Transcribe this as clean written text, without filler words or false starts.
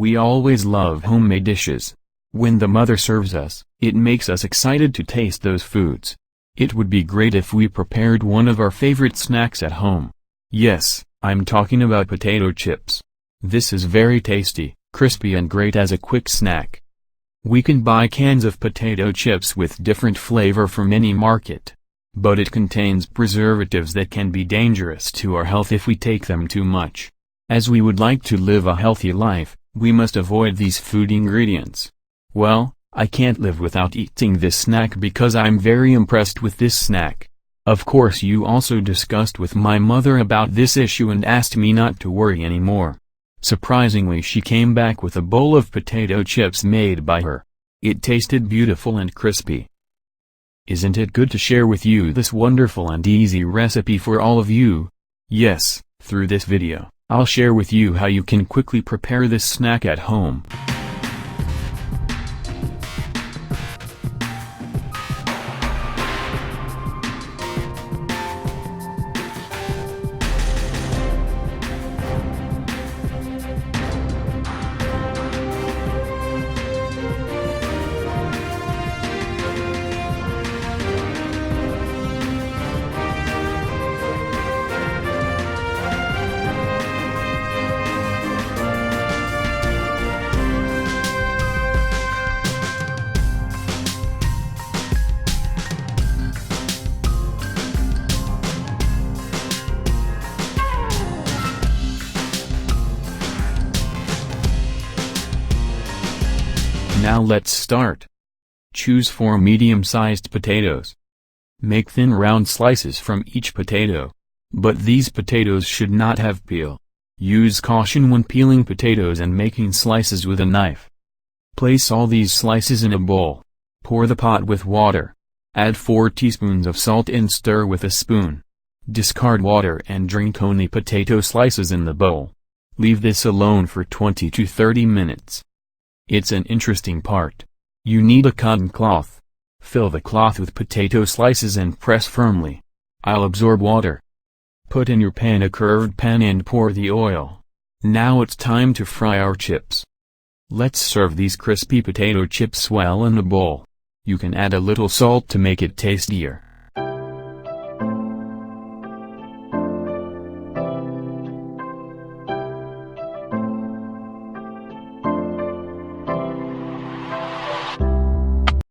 We always love homemade dishes. When the mother serves us, it makes us excited to taste those foods. It would be great if we prepared one of our favorite snacks at home. Yes, I'm talking about potato chips. This is very tasty, crispy and great as a quick snack. We can buy cans of potato chips with different flavor from any market. But it contains preservatives that can be dangerous to our health if we take them too much. As we would like to live a healthy life, we must avoid these food ingredients. Well, I can't live without eating this snack because I'm very impressed with this snack. Of course you also discussed with my mother about this issue and asked me not to worry anymore. Surprisingly, she came back with a bowl of potato chips made by her. It tasted beautiful and crispy. Isn't it good to share with you this wonderful and easy recipe for all of you? Yes, through this video, I'll share with you how you can quickly prepare this snack at home. Now let's start. Choose 4 medium-sized potatoes. Make thin round slices from each potato. But these potatoes should not have peel. Use caution when peeling potatoes and making slices with a knife. Place all these slices in a bowl. Pour the pot with water. Add 4 teaspoons of salt and stir with a spoon. Discard water and drink only potato slices in the bowl. Leave this alone for 20 to 30 minutes. It's an interesting part. You need a cotton cloth. Fill the cloth with potato slices and press firmly. I'll absorb water. Put in your pan a curved pan and pour the oil. Now it's time to fry our chips. Let's serve these crispy potato chips well in a bowl. You can add a little salt to make it tastier.